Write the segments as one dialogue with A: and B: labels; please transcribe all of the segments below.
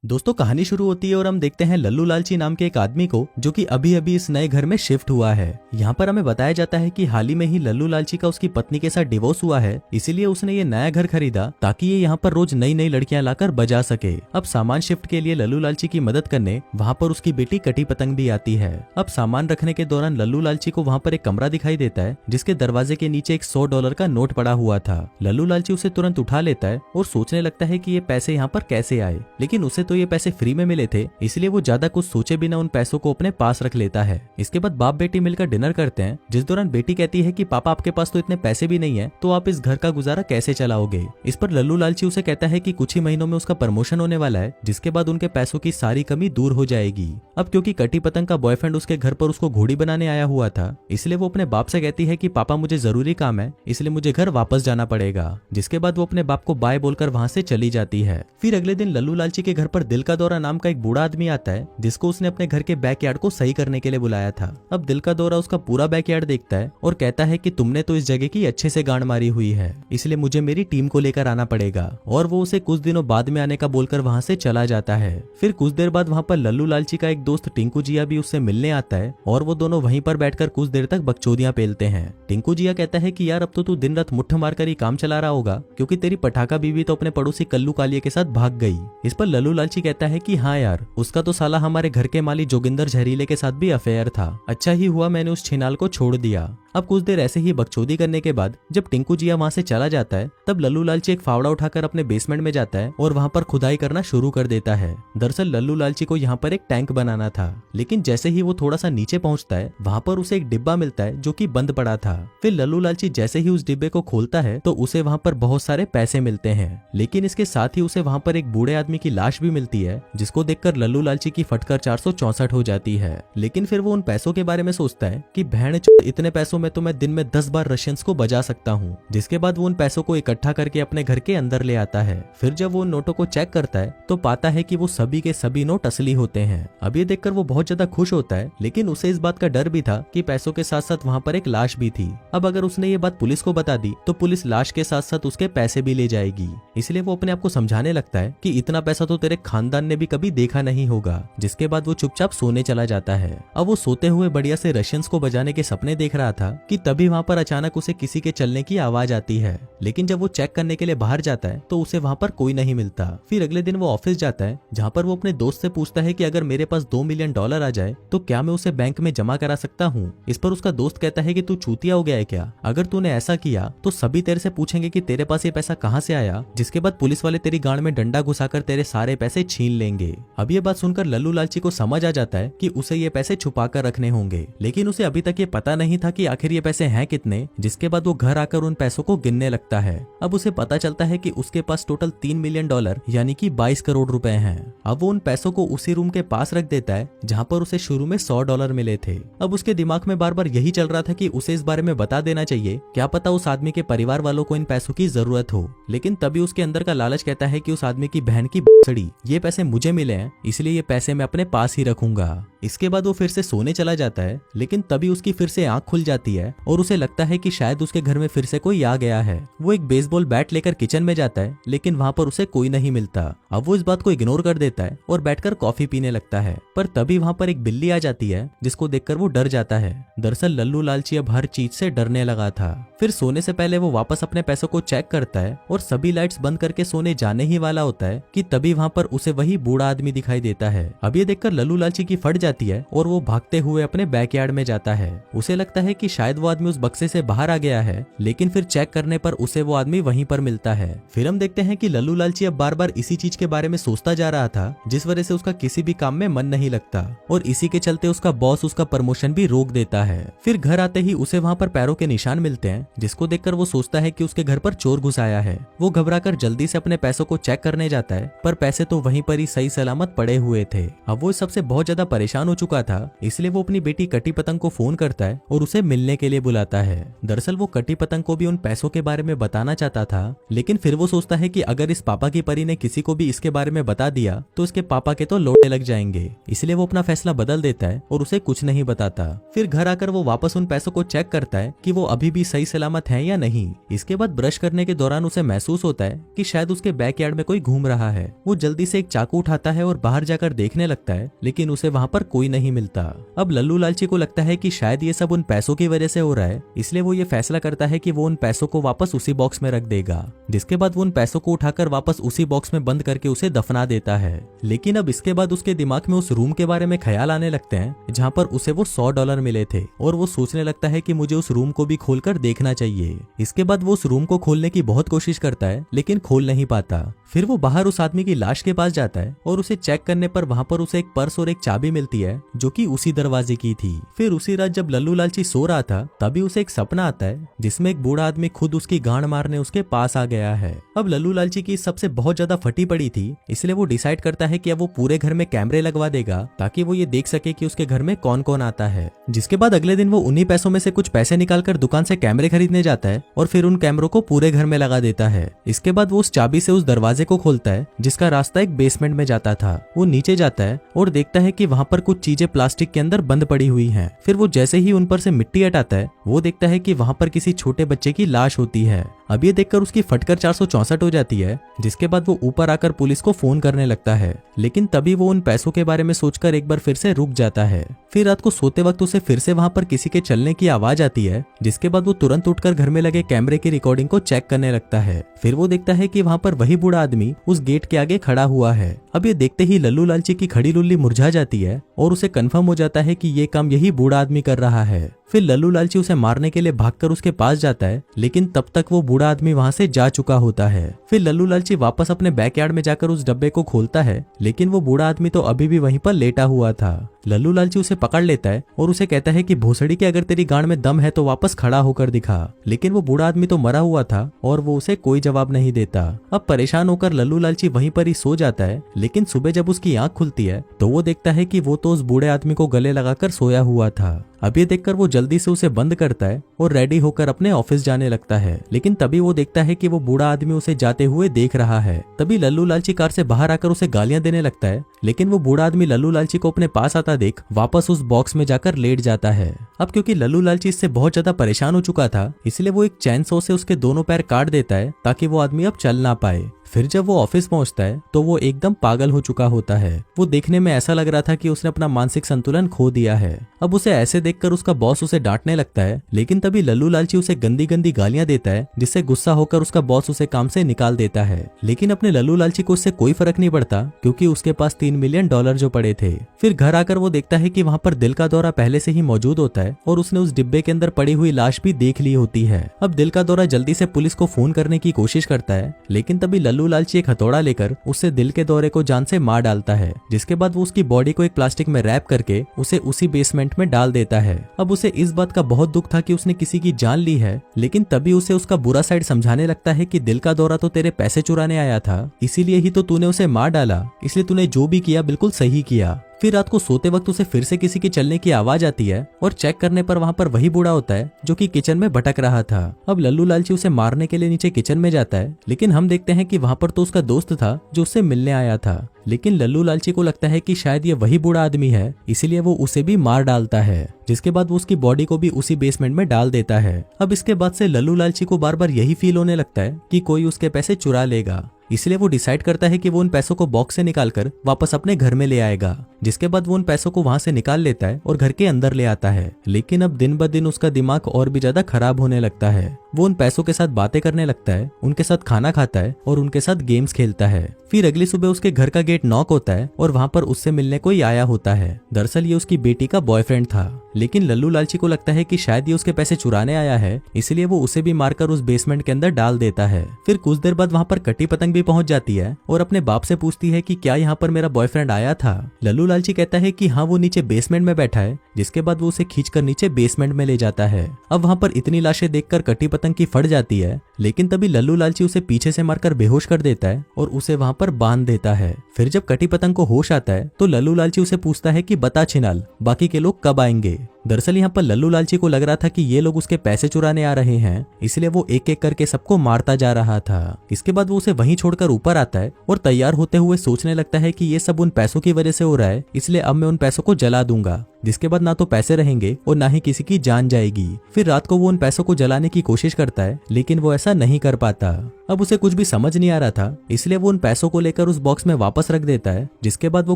A: दोस्तों कहानी शुरू होती है और हम देखते हैं लल्लू लालची नाम के एक आदमी को जो कि अभी अभी इस नए घर में शिफ्ट हुआ है। यहाँ पर हमें बताया जाता है कि हाल ही में ही लल्लू लालची का उसकी पत्नी के साथ डिवोर्स हुआ है, इसीलिए उसने ये नया घर खरीदा ताकि ये यहाँ पर रोज नई नई लड़कियां लाकर बजा सके। अब सामान शिफ्ट के लिए लल्लू लालची की मदद करने वहाँ पर उसकी बेटी कटी पतंग भी आती है। अब सामान रखने के दौरान लल्लू लालची को वहाँ पर एक कमरा दिखाई देता है जिसके दरवाजे के नीचे एक $100 का नोट पड़ा हुआ था। लल्लू लालची उसे तुरंत उठा लेता है और सोचने लगता है कि ये पैसे यहाँ पर कैसे आए, लेकिन उसे तो ये पैसे फ्री में मिले थे, इसलिए वो ज्यादा कुछ सोचे बिना उन पैसों को अपने पास रख लेता है। इसके बाद बाप बेटी मिलकर डिनर करते हैं, जिस दौरान बेटी कहती है कि पापा आपके पास तो इतने पैसे भी नहीं है, तो आप इस घर का गुजारा कैसे चलाओगे। इस पर लल्लू लालची उसे कहता है कि कुछ ही महीनों में उसका प्रमोशन होने वाला है, जिसके बाद उनके पैसों की सारी कमी दूर हो जाएगी। अब क्योंकि कटी पतंग का बॉयफ्रेंड उसके घर पर उसको घोड़ी बनाने आया हुआ था, इसलिए वो अपने बाप से कहती है कि पापा मुझे जरूरी काम है, इसलिए मुझे घर वापस जाना पड़ेगा। जिसके बाद वो अपने बाप को बाय बोलकर वहाँ से चली जाती है। फिर अगले दिन लल्लू लालची के घर पर दिल का दौरा नाम का एक बूढ़ा आदमी आता है, जिसको उसने अपने घर के बैकयार्ड को सही करने के लिए बुलाया था। अब दिल का दौरा उसका पूरा बैकयार्ड देखता है और कहता है कि तुमने तो इस जगह की अच्छे से गांड मारी हुई है, इसलिए मुझे मेरी टीम को लेकर आना पड़ेगा। और वो उसे कुछ दिनों बाद में आने का बोलकर वहाँ से चला जाता है। फिर कुछ देर बाद वहाँ पर लल्लू लालची का एक दोस्त टिंकू जिया भी उससे मिलने आता है और वो दोनों वहीं पर बैठकर कुछ देर तक बकचोदियां पेलते हैं। टिंकू जिया कहता है कि यार अब तो तू दिन रात मुट्ठ मारकर ही काम चला रहा होगा, क्योंकि तेरी पटाखा बीवी तो अपने पड़ोसी कल्लू कालिया के साथ भाग गई। इस पर लल्लू लालची कहता है कि हाँ यार, उसका तो साला हमारे घर के माली जोगिंदर जहरीले के साथ भी अफेयर था, अच्छा ही हुआ मैंने उस छिनाल को छोड़ दिया। अब कुछ देर ऐसे ही बकचोदी करने के बाद जब टिंकू जिया वहाँ से चला जाता है, तब लल्लू लालची एक फावड़ा उठाकर अपने बेसमेंट में जाता है और वहाँ पर खुदाई करना शुरू कर देता है। दरअसल लल्लू लालची को यहाँ पर एक टैंक बनाना था, लेकिन जैसे ही वो थोड़ा सा नीचे पहुँचता है, वहाँ पर उसे एक डिब्बा मिलता है जो कि बंद पड़ा था। फिर लल्लू लालची जैसे ही उस डिब्बे को खोलता है तो उसे वहाँ पर बहुत सारे पैसे मिलते हैं, लेकिन इसके साथ ही उसे वहाँ पर एक बूढ़े आदमी की लाश भी मिलती है, जिसको देखकर लल्लू लालची की फटकर 464 हो जाती है। लेकिन फिर वो उन पैसों के बारे में सोचता है कि बहन इतने पैसों में तो मैं दिन में 10 बार रशियंस को बजा सकता हूँ। जिसके बाद वो उन पैसों को इकट्ठा करके अपने घर के अंदर ले आता है। फिर जब वो उन नोटों को चेक करता है तो पाता है कि वो सभी के सभी नोट असली होते हैं। अब ये देखकर वो बहुत ज्यादा खुश होता है, लेकिन उसे इस बात का डर भी था कि पैसों के साथ साथ वहाँ पर एक लाश भी थी। अब अगर उसने ये बात पुलिस को बता दी तो पुलिस लाश के साथ साथ उसके पैसे भी ले जाएगी, इसलिए वो अपने आप को समझाने लगता है कि इतना पैसा तो तेरे खानदान ने भी कभी देखा नहीं होगा। जिसके बाद वो चुपचाप सोने चला जाता है। अब वो सोते हुए बढ़िया से रशियंस को बजाने के सपने देख रहा था कि तभी वहाँ पर अचानक उसे किसी के चलने की आवाज आती है, लेकिन जब वो चेक करने के लिए बाहर जाता है तो उसे वहाँ पर कोई नहीं मिलता। फिर अगले दिन वो ऑफिस जाता है, जहाँ पर वो अपने दोस्त से पूछता है कि अगर मेरे पास $2 मिलियन आ जाए तो क्या मैं उसे बैंक में जमा करा सकता हूँ। इस पर उसका दोस्त कहता है कि तू चूतिया हो गया है क्या, अगर तूने ऐसा किया तो सभी तेरे से पूछेंगे कि तेरे पास ये पैसा कहाँ से आया, जिसके बाद पुलिस वाले तेरी गांड में डंडा घुसाकर तेरे सारे पैसे छीन लेंगे। अब ये बात सुनकर लल्लू लालची को समझ आ जाता है कि उसे ये पैसे छुपा कर रखने होंगे, लेकिन उसे अभी तक ये पता नहीं था कि आखिर ये पैसे हैं कितने। जिसके बाद वो घर आकर उन पैसों को गिनने लगता है। अब उसे पता चलता है कि उसके पास टोटल $3 मिलियन यानी कि 22 करोड़ रुपए हैं। अब वो उन पैसों को उसी रूम के पास रख देता है जहाँ पर उसे शुरू में $100 मिले थे। अब उसके दिमाग में बार बार यही चल रहा था कि उसे इस बारे में बता देना चाहिए, क्या पता उस आदमी के परिवार वालों को इन पैसों की जरूरत हो। लेकिन तभी उसके अंदर का लालच कहता है कि उस आदमी की बहन की सड़ी, ये पैसे मुझे मिले हैं, इसलिए ये पैसे मैं अपने पास ही रखूंगा। इसके बाद वो फिर से सोने चला जाता है, लेकिन तभी उसकी फिर से आंख खुल जाती है और उसे लगता है कि शायद उसके घर में फिर से कोई आ गया है। वो एक बेसबॉल बैट लेकर किचन में जाता है, लेकिन वहाँ पर उसे कोई नहीं मिलता। अब वो इस बात को इग्नोर कर देता है और बैठकर कॉफी पीने लगता है, पर तभी वहाँ पर एक बिल्ली आ जाती है, जिसको देखकर वो डर जाता है। दरअसल लल्लू लालची अब हर चीज से डरने लगा था। फिर सोने से पहले वो वापस अपने पैसों को चेक करता है और सभी लाइट्स बंद करके सोने जाने ही वाला होता है कि तभी वहाँ पर उसे वही बूढ़ा आदमी दिखाई देता है। अब ये देखकर लल्लू लालची की फट जाती है और वो भागते हुए अपने बैकयार्ड में जाता है। उसे लगता है कि शायद वो आदमी उस बक्से से बाहर आ गया है, लेकिन फिर चेक करने पर उसे वो आदमी वहीं पर मिलता है। फिर हम देखते हैं कि लल्लू लालची अब बार बार इसी चीज के बारे में सोचता जा रहा था, जिस वजह से उसका किसी भी काम में मन नहीं लगता और इसी के चलते उसका बॉस उसका प्रमोशन भी रोक देता है। फिर घर आते ही उसे वहाँ पर पैरों के निशान मिलते हैं, जिसको देखकर वो सोचता है कि उसके घर पर चोर घुस आया है। वो घबराकर जल्दी से अपने पैसों को चेक करने जाता है, पर पैसे तो वहीं पर ही सही सलामत पड़े हुए थे। अब वो इस सबसे बहुत ज्यादा परेशान परेशान हो चुका था, इसलिए वो अपनी बेटी कटी पतंग को फोन करता है और उसे मिलने के लिए बुलाता है। दरअसल वो कटी पतंग को भी उन पैसों के बारे में बताना चाहता था, लेकिन फिर वो सोचता है कि अगर इस पापा की परी ने किसी को भी इसके बारे में बता दिया तो इसके पापा के तो लोटे लग जाएंगे, इसलिए वो अपना फैसला बदल देता है और उसे कुछ नहीं बताता। फिर घर आकर वो वापस उन पैसों को चेक करता है कि वो अभी भी सही सलामत है या नहीं। इसके बाद ब्रश करने के दौरान उसे महसूस होता है कि शायद उसके बैकयार्ड में कोई घूम रहा है। वो जल्दी से एक चाकू उठाता है और बाहर जाकर देखने लगता है, लेकिन उसे वहाँ पर कोई नहीं मिलता। अब लल्लू लालची को लगता है कि शायद ये सब उन पैसों की वजह से हो रहा है, इसलिए वो ये फैसला करता है कि वो उन पैसों को वापस उसी बॉक्स में रख देगा। जिसके बाद वो उन पैसों को उठाकर वापस उसी बॉक्स में बंद करके उसे दफना देता है। लेकिन अब इसके बाद उसके दिमाग में उस रूम के बारे में ख्याल आने लगते हैं जहाँ पर उसे वो $100 मिले थे, और वो सोचने लगता है कि मुझे उस रूम को भी खोलकर देखना चाहिए। इसके बाद वो उस रूम को खोलने की बहुत कोशिश करता है, लेकिन खोल नहीं पाता। फिर वो बाहर उस आदमी की लाश के पास जाता है और उसे चेक करने पर वहाँ पर उसे एक पर्स और एक चाबी मिलती है जो कि उसी दरवाजे की थी। फिर उसी रात जब लल्लू लालची सो रहा था तभी उसे एक सपना आता है जिसमें एक बूढ़ा आदमी खुद उसकी गांड मारने उसके पास आ गया है। अब लल्लू लालची की सबसे बहुत ज्यादा फटी पड़ी थी, इसलिए वो डिसाइड करता है कि अब वो पूरे घर में कैमरे लगवा देगा ताकि वो ये देख सके कि उसके घर में कौन कौन आता है। जिसके बाद अगले दिन वो उन्हीं पैसों में से कुछ पैसे निकालकर दुकान से कैमरे खरीदने जाता है और फिर उन कैमरों को पूरे घर में लगा देता है। इसके बाद वो उस चाबी से उस दरवाजे को खोलता है जिसका रास्ता एक बेसमेंट में जाता था। वो नीचे जाता है और देखता है कि वहाँ पर कुछ चीजें प्लास्टिक के अंदर बंद पड़ी हुई हैं। फिर वो जैसे ही उन पर से मिट्टी हटाता है वो देखता है कि वहाँ पर किसी छोटे बच्चे की लाश होती है। अब ये देखकर उसकी फटकर 464 हो जाती है। जिसके बाद वो ऊपर आकर पुलिस को फोन करने लगता है, लेकिन तभी वो उन पैसों के बारे में सोचकर एक बार फिर से रुक जाता है। फिर रात को सोते वक्त उसे फिर से वहाँ पर किसी के चलने की आवाज आती है, जिसके बाद वो तुरंत उठकर घर में लगे कैमरे की रिकॉर्डिंग को चेक करने लगता है। फिर वो देखता है कि वहाँ पर वही बूढ़ा आदमी उस गेट के आगे खड़ा हुआ है। अब ये देखते ही लल्लू लालची की खड़ी लुल्ली मुरझा जाती है और उसे कंफर्म हो जाता है कि ये काम यही बूढ़ा आदमी कर रहा है। फिर लल्लू लालची उसे मारने के लिए भागकर उसके पास जाता है, लेकिन तब तक वो बूढ़ा आदमी वहाँ से जा चुका होता है। फिर लल्लू लालची वापस अपने बैकयार्ड में जाकर उस डब्बे को खोलता है, लेकिन वो बूढ़ा आदमी तो अभी भी वहीं पर लेटा हुआ था। लल्लू लालची उसे पकड़ लेता है और उसे कहता है कि भोसड़ी के अगर तेरी गांड में दम है तो वापस खड़ा होकर दिखा। लेकिन वो बूढ़ा आदमी तो मरा हुआ था और वो उसे कोई जवाब नहीं देता। अब परेशान होकर लल्लू लालची वहीं पर ही सो जाता है, लेकिन सुबह जब उसकी आंख खुलती है तो वो देखता है कि वो तो उस बूढ़े आदमी को गले लगाकर सोया हुआ था। अब ये देखकर वो जल्दी से उसे बंद करता है और रेडी होकर अपने ऑफिस जाने लगता है, लेकिन तभी वो देखता है कि वो बूढ़ा आदमी उसे जाते हुए देख रहा है। तभी लल्लू लालची कार से बाहर आकर उसे गालियां देने लगता है, लेकिन वो बूढ़ा आदमी लल्लू लालची को अपने पास आता देख वापस उस बॉक्स में जाकर लेट जाता है। अब क्योंकि लल्लू लालची इससे बहुत ज्यादा परेशान हो चुका था, इसलिए वो एक चैन सो से उसके दोनों पैर काट देता है ताकि वो आदमी अब चल ना पाए। फिर जब वो ऑफिस पहुंचता है तो वो एकदम पागल हो चुका होता है। वो देखने में ऐसा लग रहा था कि उसने अपना मानसिक संतुलन खो दिया है। अब उसे ऐसे देखकर उसका बॉस उसे डांटने लगता है, लेकिन तभी लल्लू लालची उसे गंदी गंदी गालियां देता है, जिससे गुस्सा होकर उसका बॉस उसे काम से निकाल देता है। लेकिन अपने लल्लू लालची को उससे कोई फर्क नहीं पड़ता, क्योंकि उसके पास $3 मिलियन जो पड़े थे। फिर घर आकर वो देखता है कि वहाँ पर दिल का दौरा पहले से ही मौजूद होता है और उसने उस डिब्बे के अंदर पड़ी हुई लाश भी देख ली होती है। अब दिल का दौरा जल्दी से पुलिस को फोन करने की कोशिश करता है, लेकिन तभी लल्लू लालची एक हथौड़ा लेकर उससे दिल के दौरे को जान से मार डालता है। जिसके बाद वो उसकी बॉडी को एक प्लास्टिक में रैप करके उसे उसी बेसमेंट में डाल देता है। अब उसे इस बात का बहुत दुख था कि उसने किसी की जान ली है, लेकिन तभी उसे उसका बुरा साइड समझाने लगता है कि दिल का दौरा तो तेरे पैसे चुराने आया था, इसीलिए ही तो तूने उसे मार डाला, इसलिए तूने जो भी किया बिल्कुल सही किया। फिर रात को सोते वक्त उसे फिर से किसी के चलने की आवाज आती है और चेक करने पर वहाँ पर वही बूढ़ा होता है जो कि किचन में भटक रहा था। अब लल्लू लालची उसे मारने के लिए नीचे किचन में जाता है, लेकिन हम देखते हैं कि वहाँ पर तो उसका दोस्त था जो उससे मिलने आया था। लेकिन लल्लू लालची को लगता है कि शायद ये वही बूढ़ा आदमी है, इसीलिए वो उसे भी मार डालता है। जिसके बाद वो उसकी बॉडी को भी उसी बेसमेंट में डाल देता है। अब इसके बाद से लल्लू लालची को बार बार यही फील होने लगता है कि कोई उसके पैसे चुरा लेगा, इसलिए वो डिसाइड करता है कि वो उन पैसों को बॉक्स से निकालकर वापस अपने घर में ले आएगा। जिसके बाद वो उन पैसों को वहां से निकाल लेता है और घर के अंदर ले आता है। लेकिन अब दिन ब दिन उसका दिमाग और भी ज्यादा खराब होने लगता है। वो उन पैसों के साथ बातें करने लगता है, उनके साथ खाना खाता है और उनके साथ गेम्स खेलता है। फिर अगली सुबह उसके घर का गेट नॉक होता है और वहाँ पर उससे मिलने कोई आया होता है। दरअसल ये उसकी बेटी का बॉयफ्रेंड था, लेकिन लल्लू लालची को लगता है कि शायद ये उसके पैसे चुराने आया है, इसलिए वो उसे भी मारकर उस बेसमेंट के अंदर डाल देता है। फिर कुछ देर बाद वहाँ पर कटी पतंग भी पहुंच जाती है और अपने बाप से पूछती है कि क्या यहाँ पर मेरा बॉयफ्रेंड आया था। लल्लू लालची कहता है कि हाँ, वो नीचे बेसमेंट में बैठा है। जिसके बाद वो उसे खींचकर नीचे बेसमेंट में ले जाता है। अब वहाँ पर इतनी लाशें देखकर कटी पतंग की फट जाती है, लेकिन तभी लल्लू लालची उसे पीछे से मारकर बेहोश कर देता है और उसे वहां पर बांध देता है। फिर जब कटी पतंग को होश आता है तो लल्लू लालची उसे पूछता है कि बता छिनाल, बाकी के लोग कब आएंगे। दरअसल यहाँ पर लल्लू लालची को लग रहा था कि ये लोग उसके पैसे चुराने आ रहे हैं, इसलिए वो एक एक करके सबको मारता जा रहा था। इसके बाद वो उसे वहीं छोड़कर ऊपर आता है और तैयार होते हुए सोचने लगता है कि ये सब उन पैसों की वजह से हो रहा है, इसलिए अब मैं उन पैसों को जला दूंगा, जिसके बाद ना तो पैसे रहेंगे और ना ही किसी की जान जाएगी। फिर रात को वो उन पैसों को जलाने की कोशिश करता है, लेकिन वो ऐसा नहीं कर पाता। अब उसे कुछ भी समझ नहीं आ रहा था, इसलिए वो उन पैसों को लेकर उस बॉक्स में वापस रख देता है, जिसके बाद वो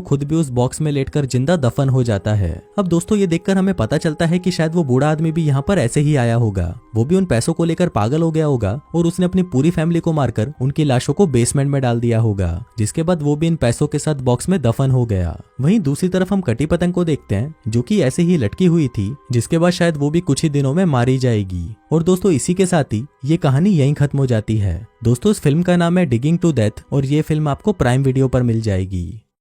A: खुद भी उस बॉक्स में लेटकर जिंदा दफन हो जाता है। अब दोस्तों ये देखकर हमें पता चलता है कि शायद वो बूढ़ा आदमी भी यहाँ पर ऐसे ही आया होगा। वो भी उन पैसों को लेकर पागल हो गया होगा और उसने अपनी पूरी फैमिली को मारकर उनकी लाशों को बेसमेंट में डाल दिया होगा, जिसके बाद वो भी इन पैसों के साथ बॉक्स में दफन हो गया। वहीं दूसरी तरफ हम कटी पतंग को देखते हैं, जो कि ऐसे ही लटकी हुई थी, जिसके बाद शायद वो भी कुछ ही दिनों में मारी जाएगी। और दोस्तों इसी के साथ ही ये कहानी यहीं खत्म हो जाती है। दोस्तों इस फिल्म का नाम है डिगिंग टू डेथ और ये फिल्म आपको प्राइम वीडियो पर मिल जाएगी।